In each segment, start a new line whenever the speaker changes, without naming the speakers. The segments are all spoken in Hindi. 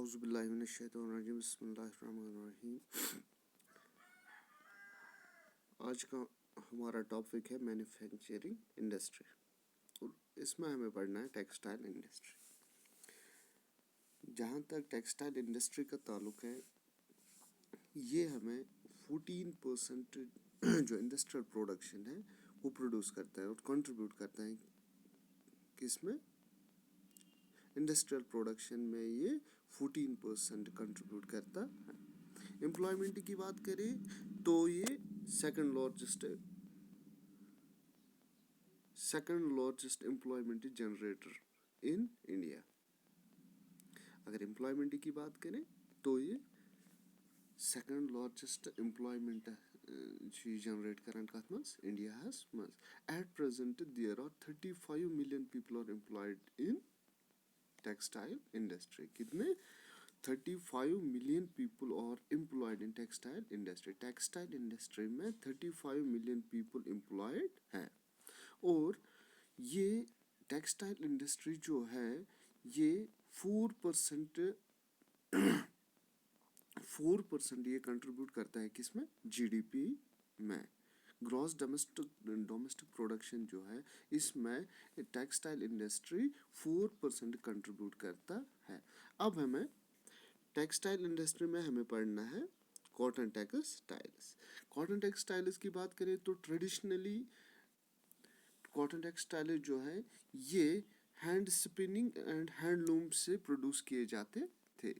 औज़ुबिल्लाहि मिनश्शैतानिर्रजीम बिस्मिल्लाहिर्रहमानिर्रहीम। आज का हमारा टॉपिक है मैन्युफैक्चरिंग इंडस्ट्री और इसमें हमें पढ़ना है टेक्सटाइल इंडस्ट्री। जहाँ तक टेक्सटाइल इंडस्ट्री का ताल्लुक है, ये हमें 14% जो इंडस्ट्रियल प्रोडक्शन है वो प्रोड्यूस करता है और कंट्रीब्यूट करता है किसमें, इंडस्ट्रियल प्रोडक्शन में ये 14% कंट्रीब्यूट करता है। एम्प्लॉयमेंट की बात करें तो ये second largest employment generator in India. अगर एम्प्लॉयमेंट की बात करें तो ये सेकंड लार्जेस्ट एम्प्लॉयमेंट जनरेट करन कथ मज इंडिया हस मज। At present there are 35 million people are employed in textile industry. कितने? 35 million people are employed in textile industry. Textile industry में 35 मिलियन पीपल एम्प्लॉयड हैं। और ये टेक्सटाइल इंडस्ट्री जो है ये 4% ये कंट्रीब्यूट करता है किसमें, जीडीपी में। ग्रॉस डोमेस्टिक प्रोडक्शन जो है इसमें टेक्सटाइल इंडस्ट्री 4% कंट्रीब्यूट करता है। अब हमें टेक्सटाइल इंडस्ट्री में हमें पढ़ना है कॉटन टेक्सटाइल्स। कॉटन टेक्सटाइल्स की बात करें तो ट्रेडिशनली कॉटन टेक्सटाइल जो है ये हैंड स्पिनिंग एंड हैंडलूम से प्रोड्यूस किए जाते थे।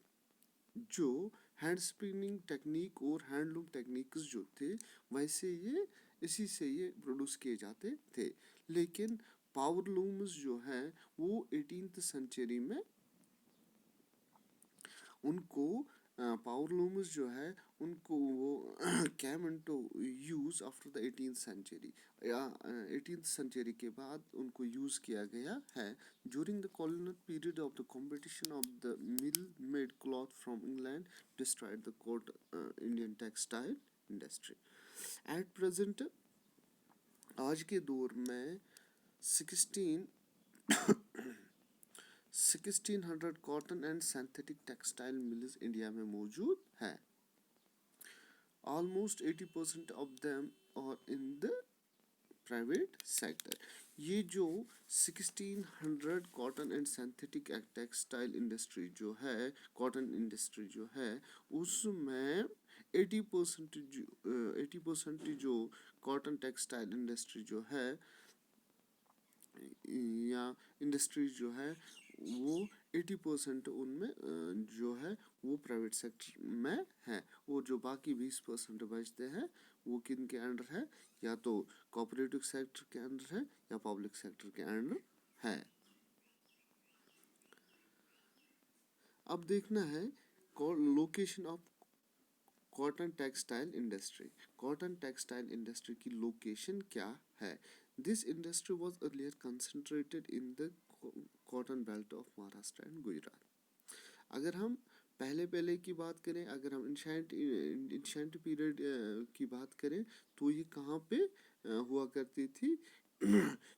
जो हैंड स्पिनिंग टेक्निक और हैंडलूम टेक्निक्स जो थे वैसे ये इसी से ये प्रोड्यूस किए जाते थे। लेकिन पावर लूम्स जो है वो 18th सेंचुरी में उनको पावर लूम्स जो है उनको वो came into use after the 18th century या 18th सेंचुरी के बाद उनको यूज किया गया है। During the colonial period of the competition of the mill made cloth from England destroyed the cotton Indian textile industry. At present आज के दौर में 1600 cotton and synthetic textile mills India में मौजूद है। Almost 80% of them are in the private sector. ये जो 1600 cotton and synthetic textile industry जो है, कॉटन इंडस्ट्री जो है उसमें 80% जो कॉटन टेक्सटाइल इंडस्ट्री जो है या इंडस्ट्री जो है वो 80% उनमें जो है वो प्राइवेट सेक्टर में है। और जो बाकी 20% बचते हैं वो किन के अंडर है, या तो कोऑपरेटिव सेक्टर के अंडर है या पब्लिक सेक्टर के अंडर है। अब देखना है location of cotton textile industry. Cotton textile industry की लोकेशन क्या है? This industry was earlier concentrated in the cotton belt of Maharashtra and Gujarat. अगर हम पहले की बात करें, अगर हम इंशेंट पीरियड की बात करें तो ये कहाँ पे हुआ करती थी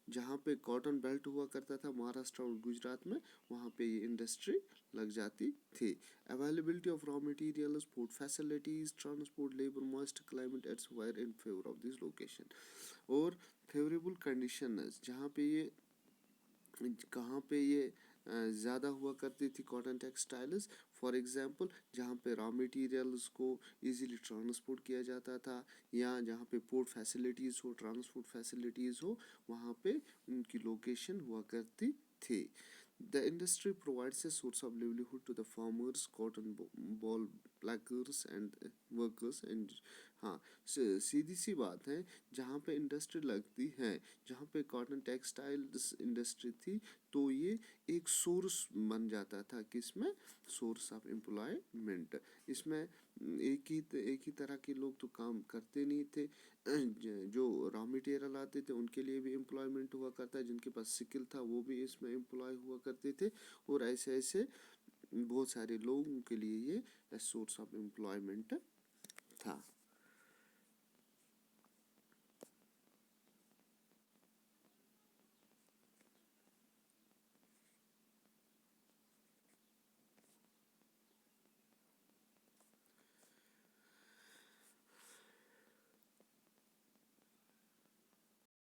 जहाँ पे कॉटन बेल्ट हुआ करता था महाराष्ट्र और गुजरात में, वहाँ पे ये इंडस्ट्री लग जाती थी। Availability of raw materials, port facilities, transport, labour, moist climate etc were in favour of this location. और फेवरेबल कंडीशंस जहाँ पे ये कहाँ पे ये ज़्यादा हुआ करती थी कॉटन टेक्सटाइल्स। फॉर एग्जांपल जहाँ पे रॉ मटेरियल्स को इजीली ट्रांसपोर्ट किया जाता था या जहाँ पे पोर्ट फैसिलिटीज़ हो, ट्रांसपोर्ट फैसिलिटीज़ हो, वहाँ पे उनकी लोकेशन हुआ करती थी। The industry provides a source of livelihood to the farmers, cotton ball pluckers and workers and हाँ सीधी सी बात है, जहाँ पे इंडस्ट्री लगती है, जहाँ पे कॉटन टेक्सटाइल इंडस्ट्री थी तो ये एक सोर्स बन जाता था किसमें, सोर्स ऑफ एम्प्लॉयमेंट। इसमें एक ही तरह के लोग तो काम करते नहीं थे। जो रॉ मटेरियल आते थे उनके लिए भी एम्प्लॉयमेंट हुआ करता है, जिनके पास स्किल था वो भी इसमें एम्प्लॉय हुआ करते थे। और ऐसे बहुत सारे लोगों के लिए ये सोर्स ऑफ एम्प्लॉयमेंट था।